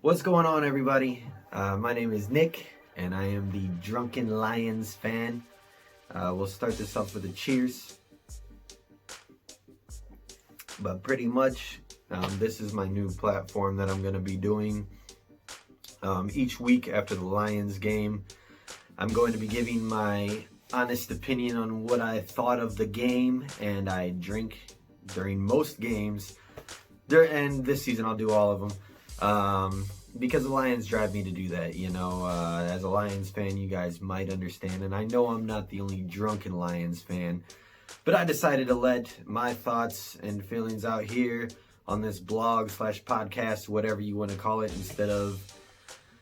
What's going on, everybody? My name is Nick, and I am the Drunken Lions Fan. We'll start this off with a cheers. But pretty much, this is my new platform that I'm going to be doing. Each week after the Lions game, I'm going to be giving my honest opinion on what I thought of the game, and I drink during most games. And this season I'll do all of them. Because the Lions drive me to do that, you know. As a Lions fan, you guys might understand, and I know I'm not the only drunken Lions fan, but I decided to let my thoughts and feelings out here on this blog / podcast, whatever you want to call it, instead of,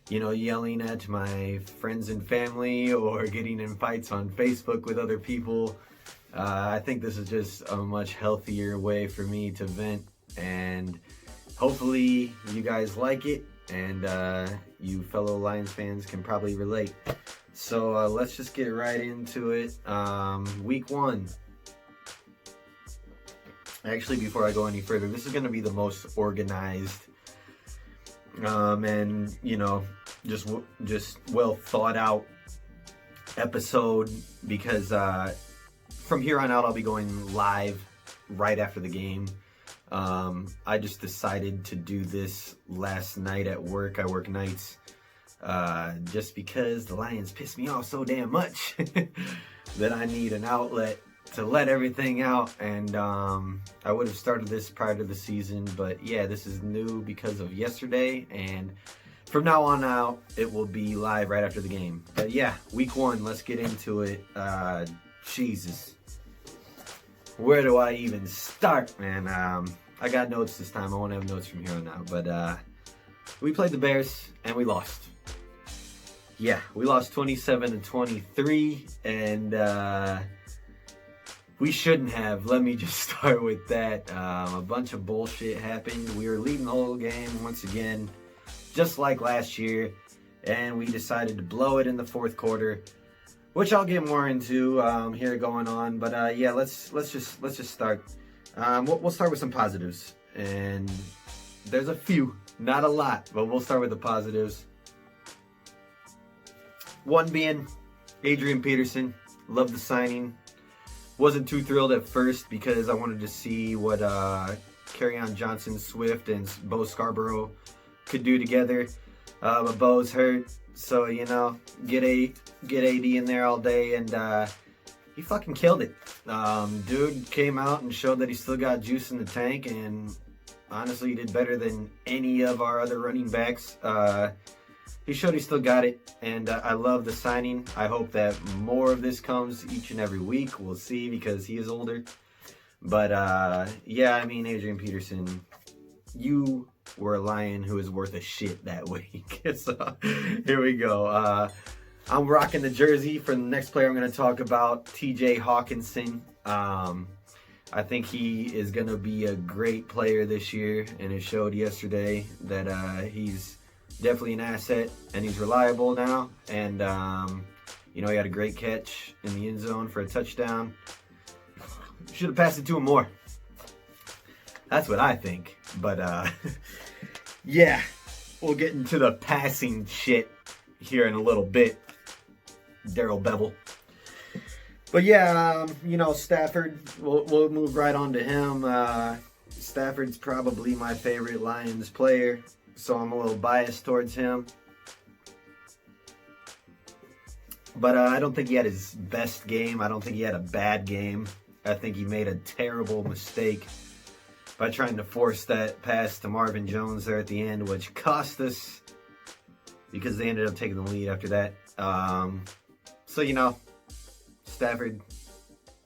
you know, yelling at my friends and family or getting in fights on Facebook with other people. I think this is just a much healthier way for me to vent, and hopefully you guys like it, and you fellow Lions fans can probably relate. So let's just get right into it. Week 1. Actually, before I go any further, this is going to be the most organized and, you know, just well thought out episode, because from here on out I'll be going live right after the game. I just decided to do this last night at work. I work nights, just because the Lions piss me off so damn much that I need an outlet to let everything out. And I would have started this prior to the season, but yeah, this is new because of yesterday, and from now on out it will be live right after the game. But yeah, week 1, let's get into it. Jesus, where do I even start, man? I got notes this time. I won't have notes from here on out. But we played the Bears and we lost. Yeah, we lost 27-23, and we shouldn't have. Let me just start with that. A bunch of bullshit happened. We were leading the whole game once again, just like last year, and we decided to blow it in the fourth quarter, which I'll get more into here going on. But yeah, let's just start. We'll start with some positives, and there's a few, not a lot, but we'll start with the positives. One being Adrian Peterson. Love the signing. Wasn't too thrilled at first because I wanted to see what Kerryon Johnson-Swift and Bo Scarborough could do together, but Bo's hurt, so, you know, get AD in there all day, and he fucking killed it. Dude came out and showed that he still got juice in the tank, and honestly, he did better than any of our other running backs. He showed he still got it, and I love the signing. I hope that more of this comes each and every week. We'll see, because he is older. But yeah, I mean, Adrian Peterson, you were a Lion who is worth a shit that week. So here we go. I'm rocking the jersey for the next player I'm going to talk about, TJ Hawkinson. I think he is going to be a great player this year, and it showed yesterday that he's definitely an asset, and he's reliable now. And, you know, he had a great catch in the end zone for a touchdown. Should have passed it to him more. That's what I think. But, yeah, we'll get into the passing shit here in a little bit. Daryl Bevel. But yeah, you know, Stafford, we'll move right on to him. Stafford's probably my favorite Lions player, so I'm a little biased towards him. But I don't think he had his best game. I don't think he had a bad game. I think he made a terrible mistake by trying to force that pass to Marvin Jones there at the end, which cost us, because they ended up taking the lead after that. So, you know, Stafford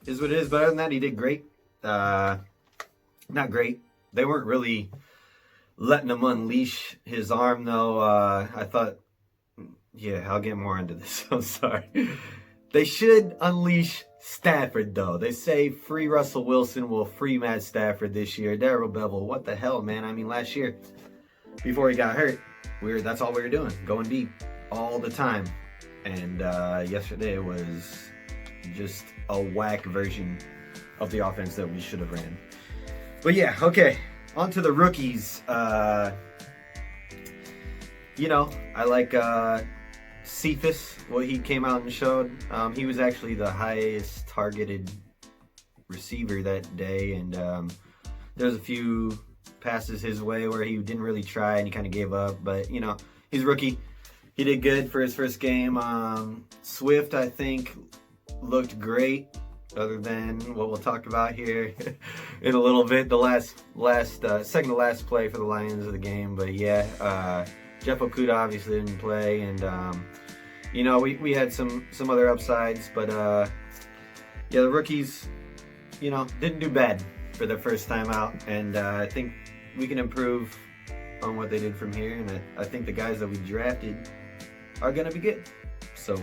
is what it is. But other than that, he did great. Not great. They weren't really letting him unleash his arm, though. I thought, yeah, I'll get more into this. I'm sorry. They should unleash Stafford, though. They say free Russell Wilson will free Matt Stafford this year. Daryl Bevel, what the hell, man? I mean, last year, before he got hurt, that's all we were doing, going deep all the time. And yesterday was just a whack version of the offense that we should have ran. But yeah, okay, on to the rookies. You know, I like Cephas, what he came out and showed. He was actually the highest targeted receiver that day, and there was a few passes his way where he didn't really try and he kind of gave up. But, you know, he's a rookie. He did good for his first game. Swift, I think, looked great, other than what we'll talk about here in a little bit. The second to last play for the Lions of the game. But yeah, Jeff Okuda obviously didn't play, and you know, we had some other upsides, but yeah, the rookies, you know, didn't do bad for their first time out, and I think we can improve on what they did from here, and I think the guys that we drafted are gonna be good. So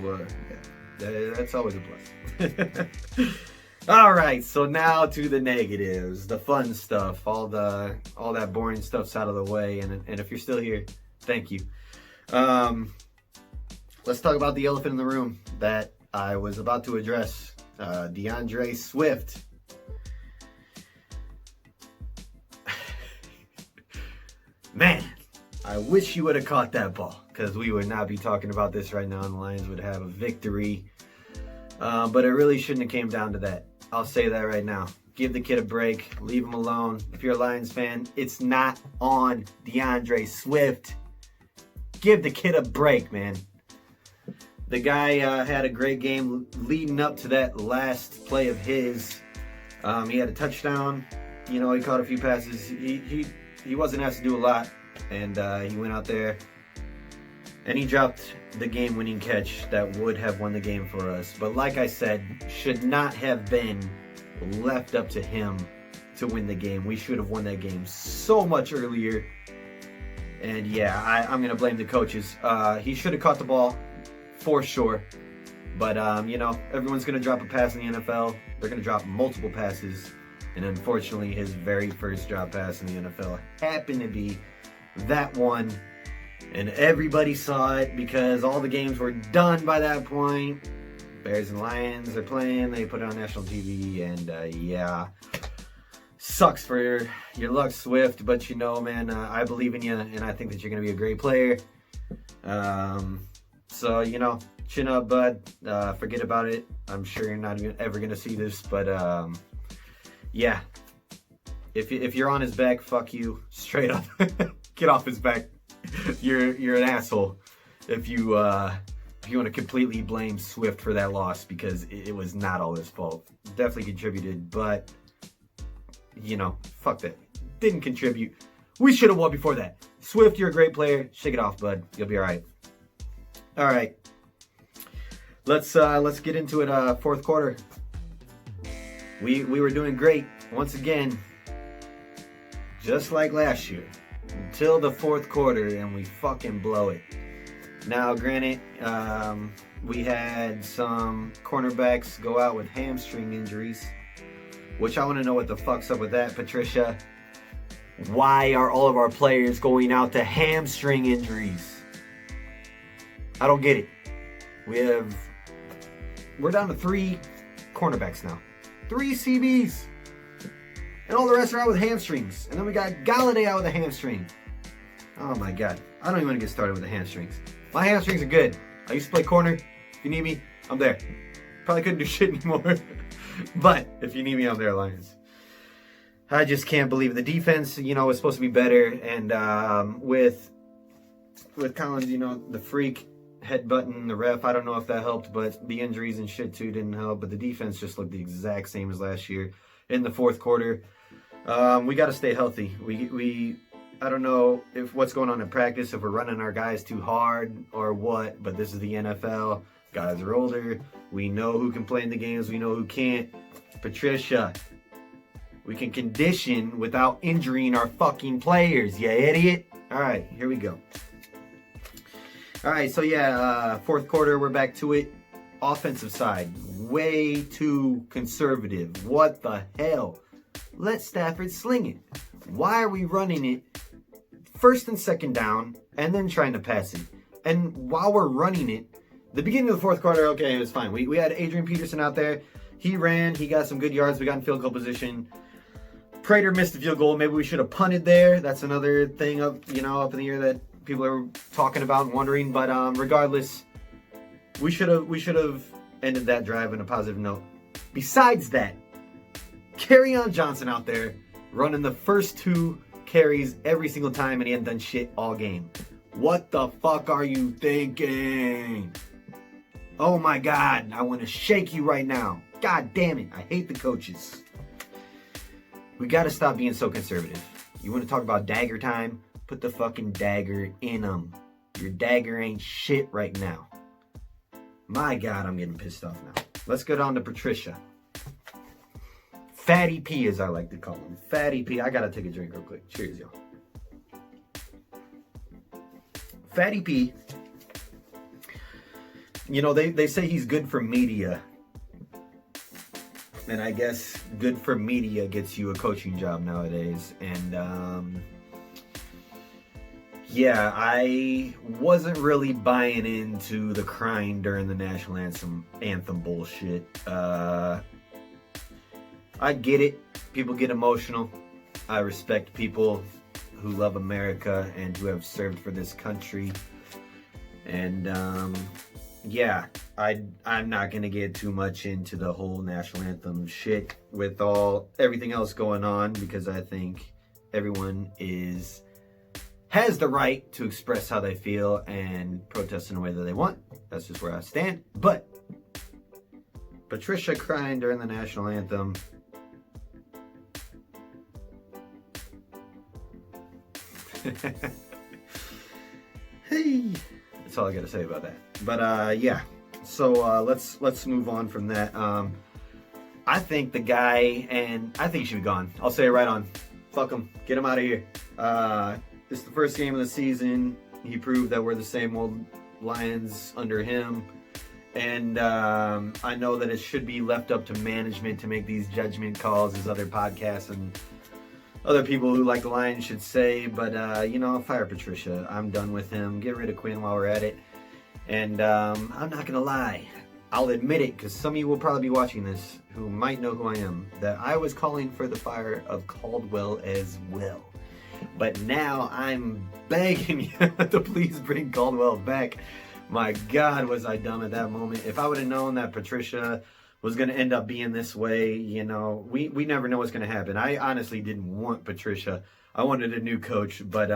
yeah, that's always a plus. All right, so now to the negatives, the fun stuff, all that boring stuff's out of the way, and if you're still here, thank you. Let's talk about the elephant in the room that I was about to address. DeAndre Swift. Man, I wish you would have caught that ball, because we would not be talking about this right now, and the Lions would have a victory. But it really shouldn't have came down to that. I'll say that right now. Give the kid a break. Leave him alone. If you're a Lions fan, it's not on DeAndre Swift. Give the kid a break, man. The guy had a great game leading up to that last play of his. He had a touchdown. You know, he caught a few passes. He wasn't asked to do a lot, and he went out there and he dropped the game-winning catch that would have won the game for us. But like I said, should not have been left up to him to win the game. We should have won that game so much earlier. And yeah, I'm going to blame the coaches. He should have caught the ball for sure. But, you know, everyone's going to drop a pass in the NFL. They're going to drop multiple passes. And unfortunately, his very first drop pass in the NFL happened to be that one. And everybody saw it because all the games were done by that point. Bears and Lions are playing. They put it on national TV. And, yeah, sucks for your luck, Swift. But, you know, man, I believe in you. And I think that you're going to be a great player. So, you know, chin up, bud. Forget about it. I'm sure you're not ever going to see this. But, yeah, if you're on his back, fuck you, straight up. Get off his back. You're an asshole if you want to completely blame Swift for that loss, because it was not all his fault. Definitely contributed, but you know, fuck that. Didn't contribute. We should have won before that. Swift, you're a great player. Shake it off, bud. You'll be all right. All right. Let's get into it. Fourth quarter. We were doing great once again, just like last year, until the fourth quarter, and we fucking blow it. Now, granted, we had some cornerbacks go out with hamstring injuries, which I want to know what the fuck's up with that, Patricia. Why are all of our players going out to hamstring injuries? I don't get it. We're down to 3 cornerbacks now. 3 CBs. And all the rest are out with hamstrings. And then we got Galladay out with a hamstring. Oh my God. I don't even want to get started with the hamstrings. My hamstrings are good. I used to play corner. If you need me, I'm there. Probably couldn't do shit anymore. But if you need me, I'm there, Lions. I just can't believe it. The defense, you know, was supposed to be better. And with Collins, you know, the freak headbutting the ref, I don't know if that helped, but the injuries and shit too didn't help. But the defense just looked the exact same as last year in the fourth quarter. We got to stay healthy. I don't know if what's going on in practice, if we're running our guys too hard or what, but this is the NFL. Guys are older. We know who can play in the games. We know who can't. Patricia, we can condition without injuring our fucking players, you idiot. All right, here we go. All right, so yeah, fourth quarter, we're back to it. Offensive side, way too conservative. What the hell? Let Stafford sling it. Why are we running it first and second down and then trying to pass it? And while we're running it, the beginning of the fourth quarter, okay, it was fine. We had Adrian Peterson out there. He ran. He got some good yards. We got in field goal position. Prater missed the field goal. Maybe we should have punted there. That's another thing up in the air that people are talking about and wondering. But regardless, we should have ended that drive on a positive note. Besides that, Kerryon Johnson out there running the first 2 carries every single time, and he hadn't done shit all game. What the fuck are you thinking? Oh my God, I want to shake you right now. God damn it, I hate the coaches. We got to stop being so conservative. You want to talk about dagger time? Put the fucking dagger in them. Your dagger ain't shit right now. My God, I'm getting pissed off now. Let's go down to Patricia. Fatty P, as I like to call him. Fatty P. I gotta take a drink real quick. Cheers, y'all. Fatty P. You know, they say he's good for media. And I guess good for media gets you a coaching job nowadays. And, yeah, I wasn't really buying into the crying during the national anthem bullshit. I get it. People get emotional. I respect people who love America and who have served for this country. And, yeah, I'm not going to get too much into the whole national anthem shit with everything else going on, because I think everyone has the right to express how they feel and protest in a way that they want. That's just where I stand. But Patricia crying during the national anthem, hey, that's all I gotta say about that. But yeah, so let's move on from that. I think the guy, and I think he should be gone. I'll say it right on. Fuck him. Get him out of here. This is the first game of the season. He proved that we're the same old Lions under him. And I know that it should be left up to management to make these judgment calls, as other podcasts and other people who like the Lions should say. But, you know, fire Patricia. I'm done with him. Get rid of Quinn while we're at it. And I'm not going to lie. I'll admit it, because some of you will probably be watching this who might know who I am, that I was calling for the fire of Caldwell as well. But now I'm begging you to please bring Caldwell back. My God, was I dumb at that moment. If I would have known that Patricia was going to end up being this way, you know, we never know what's going to happen. I honestly didn't want Patricia. I wanted a new coach, but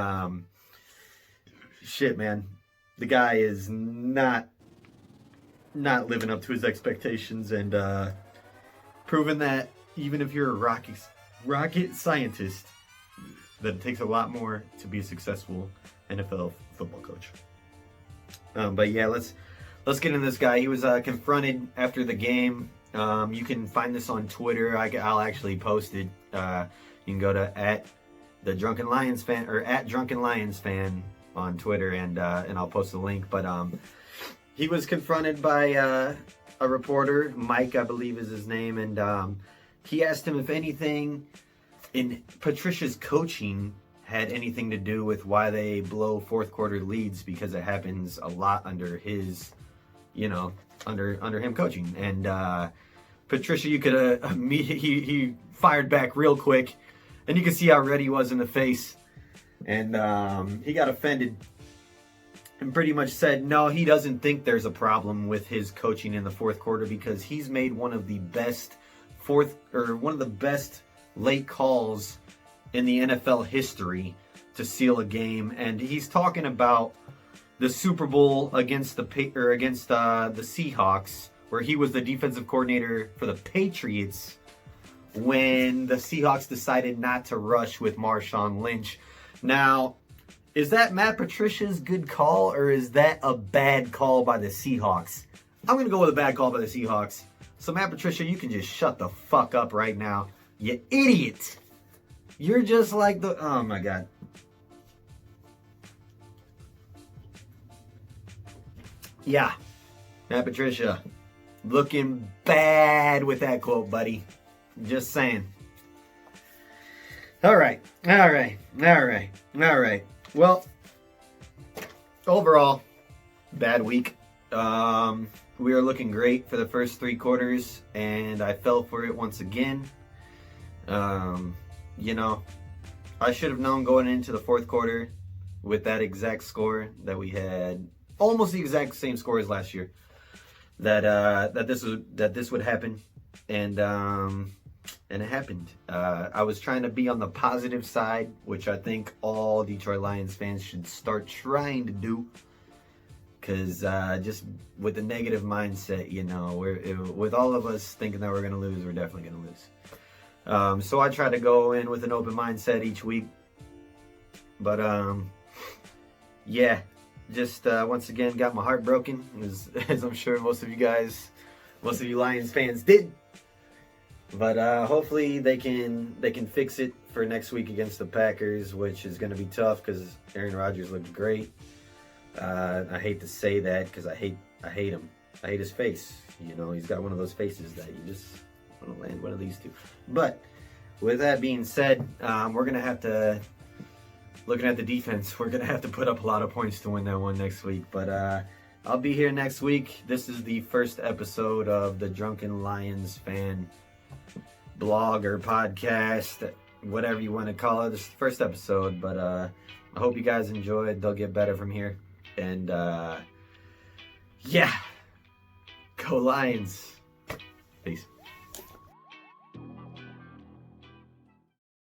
shit, man. The guy is not living up to his expectations, and proving that even if you're a rocket scientist, that it takes a lot more to be a successful NFL football coach. But yeah, let's get into this guy. He was confronted after the game. You can find this on Twitter. I'll actually post it. You can go to @the Drunken Lions Fan, or @Drunken Lions Fan on Twitter, and I'll post the link. But he was confronted by a reporter, Mike, I believe is his name, and he asked him if anything in Patricia's coaching had anything to do with why they blow fourth quarter leads, because it happens a lot under his, you know, under him coaching. And Patricia, you could he fired back real quick, and you can see how red he was in the face. And he got offended and pretty much said no, he doesn't think there's a problem with his coaching in the fourth quarter, because he's made one of the best late calls in the NFL history to seal a game. And he's talking about the Super Bowl against the Seahawks, where he was the defensive coordinator for the Patriots when the Seahawks decided not to rush with Marshawn Lynch. Now, is that Matt Patricia's good call, or is that a bad call by the Seahawks? I'm going to go with a bad call by the Seahawks. So Matt Patricia, you can just shut the fuck up right now. You idiot. You're just like oh my God. Yeah, Matt Patricia, looking bad with that quote, buddy. Just saying. All right. Well, overall, bad week. We are looking great for the first 3 quarters, and I fell for it once again. You know, I should have known going into the fourth quarter with that exact score that we had, almost the exact same score as last year. That this would happen, and it happened. I was trying to be on the positive side, which I think all Detroit Lions fans should start trying to do. Because just with the negative mindset, with all of us thinking that we're going to lose, we're definitely going to lose. So I try to go in with an open mindset each week. But yeah, just once again got my heart broken, as I'm sure most of you Lions fans did. But hopefully they can fix it for next week against the Packers, which is going to be tough because Aaron Rodgers looked great. I hate to say that because I hate him. I hate his face. He's got one of those faces that you just want to land one of these two. But with that being said, we're going to have to, looking at the defense, we're going to have to put up a lot of points to win that one next week. But I'll be here next week. This is the first episode of the Drunken Lions Fan blog or podcast, whatever you want to call it. This is the first episode, but I hope you guys enjoyed. They'll get better from here. And yeah, go Lions. Peace.